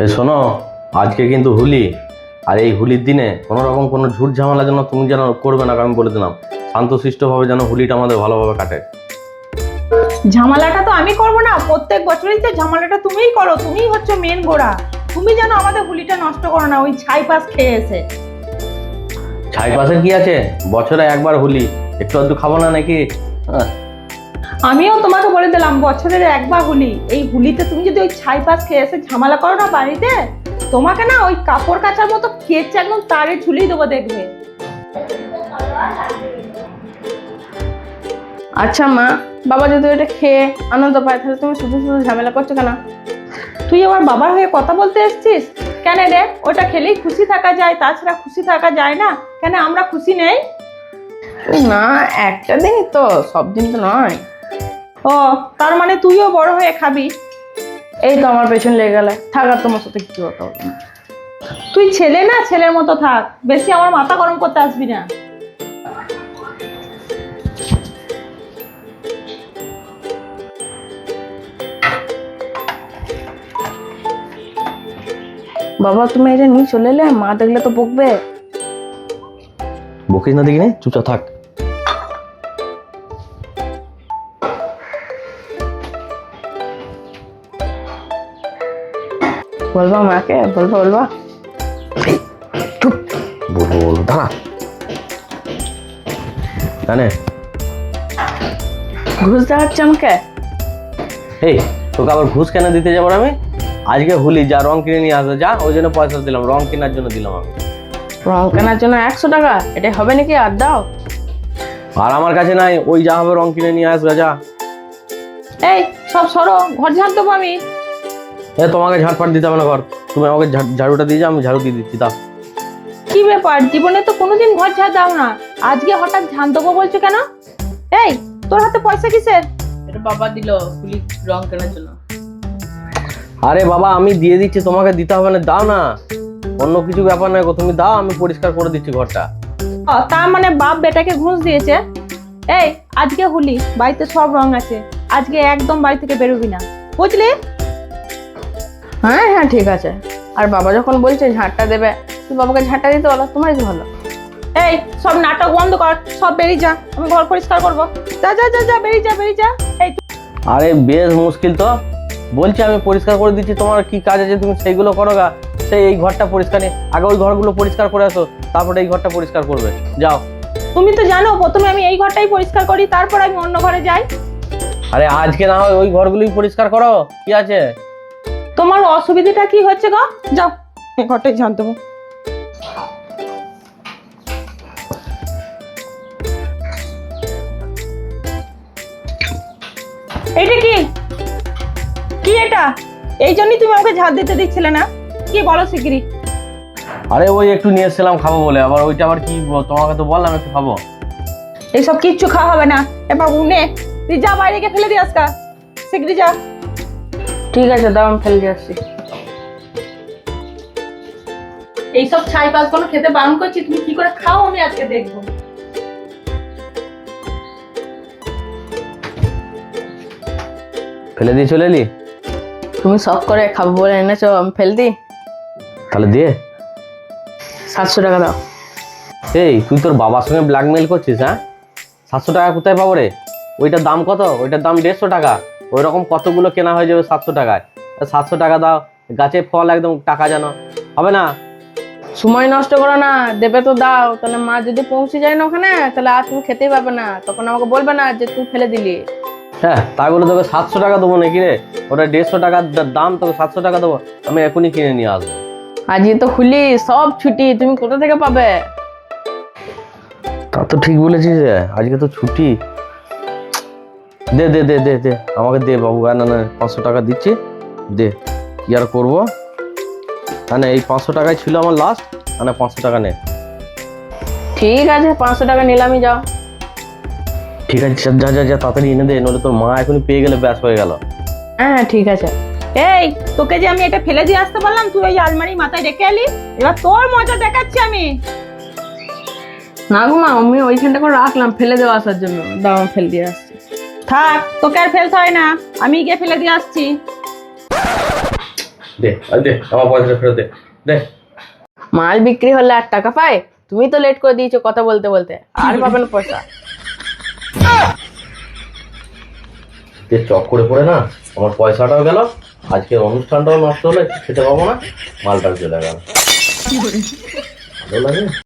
এই শোনো, আজকে কিন্তু হোলি। আর এই হোলির দিনে কোনো রকম কোনো ঝুট ঝামেলা যেন তুমি যেন করবে না, আমি বলে দিলাম। শান্তশিষ্টভাবে যেন হোলিটা আমাদের ভালোভাবে কাটে। ঝামেলাটা তো আমি করবো না, প্রত্যেক বছরই তো ঝামেলাটা তুমিই করো, তুমিই হচ্ছে মেন গোড়া। তুমি যেন আমাদের হোলিটা নষ্ট করো না ওই ছাই পাস খেয়ে এসে। ছাই পাশে কি আছে, বছরে একবার হোলি, একটু আধটু খাবো না নাকি? আমিও তোমাকে বলে দিলাম বছরের একবার হোলি, এই হোলিতে তুমি যদি ওই ছাই পাস খেয়ে এসে ঝামেলা করো না বাড়িতে, তোমাকে না ওই কাপড় কাচার মতো কেচে একদম তারে ঝুলিয়ে দেবো, দেখবে। আচ্ছা মা, বাবা যদি এটা খেয়ে আনন্দ পায় তাহলে তুমি শুধু শুধু ঝামেলা করছো কেন? তুই আবার বাবার হয়ে কথা বলতে এসছিস কেন রে? ওটা খেলেই খুশি থাকা যায়, তাছাড়া খুশি থাকা যায় না কেন? আমরা খুশি নেই? না, একটা দিনই তো, সব দিন তো নয়। ও, তার মানে তুইও বড় হয়ে খাবি? এই তো আমার পেছন লেগে গেলে, থাক আর তোমার সাথে কিছু কথা বলবো না। তুই ছেলে না, ছেলের মতো থাক, বেশি আমার মাথা গরম করতে আসবি না। বাবা তুমি এটা নিয়ে চলে এলে, মা দেখলে তো বকবে। বকিস না দেখি, চুপচাপ থাক। বলবা মাকে, বলবা বলবা। চুপ, বলবো বলবো, দাঁড়া। জানে ঘুষ দেখাচ্ছে আমাকে। এই, তোকে আবার ঘুষ কেন দিতে যাবো আমি? আজকে হোলি, যা রং কিনে নিয়ে আসবে, যা। ওই জন্য পয়সা দিলাম, রং কেনার জন্য দিলাম আমি। রং কেনার জন্য 100 টাকা? এটা হবে নাকি? আর দাও। আর আমার কাছে নাই, ওই যা হবে রং কিনে নিয়ে আসবে, যা। এই সব সরো, ঘর ঝাড় দেবো আমি। তোমাকে ঝাড়ফাট দিতে হবে না ঘর, তুমি আমাকে ঝাড়ুটা দিয়ে যাও, আমি ঝাড়ু দিয়ে দিচ্ছি, তা। কি ব্যাপার, জীবনে তো কোনোদিন ঘর ঝাড় দাও না, আজকে হঠাৎ ঝাড় দেবো বলছো কেন? এই, তোর হাতে পয়সা কিসের? এটা বাবা দিল হোলি রং কেনার জন্য। আরে বাবা, আমি দিয়ে দিচ্ছি, তোমাকে দিতে হবে না, দাও না। অন্য কিছু ব্যাপার নয় গো, তুমি দাও, আমি পরিষ্কার করে দিচ্ছি ঘরটা। তার মানে বাপ বেটাকে ঘুষ দিয়েছে? এই, আজকে হোলি, বাড়িতে সব রং আছে, আজকে একদম বাড়ি থেকে বেরোবি না, বুঝলি? হ্যাঁ হ্যাঁ ঠিক আছে। আর বাবা যখন বলছে ঝাঁটটা দেবে, তুই বাবাকে ঝাঁটটা দিতে বলো, তোমারই তো ভালো। এই সব নাটক বন্ধ কর, সব বেরিয়ে যা, আমি ঘর পরিষ্কার করবো। যা যা যা যা, বেরিয়ে যা বেরিয়ে যা। এই আরে বেশ মুশকিল তো, বলছি আমি পরিষ্কার করে দিচ্ছি, তোমার কি কাজ আছে তুমি সেইগুলো করো গা। সেই এই ঘরটা পরিষ্কার নেই, আগে ওই ঘরগুলো পরিষ্কার করে আসো, তারপরে এই ঘরটা পরিষ্কার করবে, যাও। তুমি তো জানো প্রথমে আমি এই ঘরটাই পরিষ্কার করি, তারপর আমি অন্য ঘরে যাই। আরে আজকে না হয় ওই ঘরগুলোই পরিষ্কার করো, কি আছে? তোমার অসুবিধাটা কি হচ্ছে গো? যাও, এই ঘরটাই ঝাড় দেবো। এইটা কি কি এটা? এই জন্যই তুমি আমাকে ঝাড় দিতে দিচ্ছিলে না? কি বলো শিগগিরি। আরে ওই একটু নিয়ে এসেছিলাম খাবো বলে, আবার ওইটা আবার কি, তোমাকে তো বললাম একটু খাবো। এইসব কিচ্ছু খাওয়া হবে না, এবার উনে তুই যা, বাইরে গিয়ে ফেলে দিয়ে আসকা, শিগগিরি যা। ঠিক আছে দাও, আমি ফেলে দিয়ে আসছি। এইসব ছাই পাস কোনো খেতে বারণ করছি, তুমি কি করে খাও আমি আজকে দেখবো। ফেলে দিয়ে চলে এলি? তুমি শখ করে খাবো বলে এনেছো, আমি ফেল দিই? তাহলে দিয়ে। 700 টাকা দাও। এই, তুই তোর বাবার সঙ্গে ব্ল্যাকমেল করছিস? হ্যাঁ, 700 টাকা কোথায় পাবো রে? ওইটার দাম কত? ওইটার দাম 150 টাকা। ওই রকম কতগুলো কেনা হয়ে যাবে 700 টাকায়? 700 টাকা দাও, গাছে ফল একদম টাকা জানো, হবে না? সময় নষ্ট করো না, দেবে তো দাও। তাহলে মা যদি পৌঁছে যায় না ওখানে, তাহলে আর তুমি খেতেই পাবে না, তখন আমাকে বলবে না যে তুই ফেলে দিলি। হ্যাঁ, তাই বলে তোকে 700 টাকা দেবো নাকি রে? ওটা 150 টাকার দাম, তোকে 700 টাকা দেবো? আমি এখনই কিনে নিয়ে আসবো। আজকে তো হোলি, সব ছুটি, তুমি কোথা থেকে পাবে? তা তো ঠিক বলেছিস রে, আজকে তো ছুটি। দে দে দে দে দে, আমাকে দে বাবু। না না, 500 টাকা দিচ্ছি, দে। কি আর করবো? না, এই 500 টাকাই ছিল আমার লাস্ট, 500 টাকা নে। ঠিক আছে, 500 টাকা নিলামই, যাও। ঠিক আছে, যা যা যা, তাড়াতাড়ি এনে দে, নইলে তোর মা এখনই পেয়ে গেলে ব্যাস হয়ে গেল। হ্যাঁ ঠিক আছে। এই, তোকে যে আমি এটা ফেলে দিয়ে আসতে বললাম, তুই ওই আলমারি মাথায় রেখে এলি, এবার তোর মজা দেখাচ্ছি আমি। না গো মা, আমি ওইখানটা করে রাখলাম ফেলে দেওয়া আসার জন্য, দাও আমি ফেলে দিয়ে আসছি। থাক, তোকে আর ফেলতে হয় না, আমি গিয়ে ফেলে দিয়ে আসছি। দে দে আমার পয়সাটা ফেরত দে দে। মাল বিক্রি হলে 8 টাকা পায়, তুমি তো লেট করে দিয়েছো কথা বলতে বলতে, আর পাবে না পয়সা। যে চক করে পড়ে না আমার পয়সাটাও গেল, আজকের অনুষ্ঠানটাও নষ্ট হলো, একটু খেতে পাবো না, মালটাও চলে গেল। ভালো লাগে।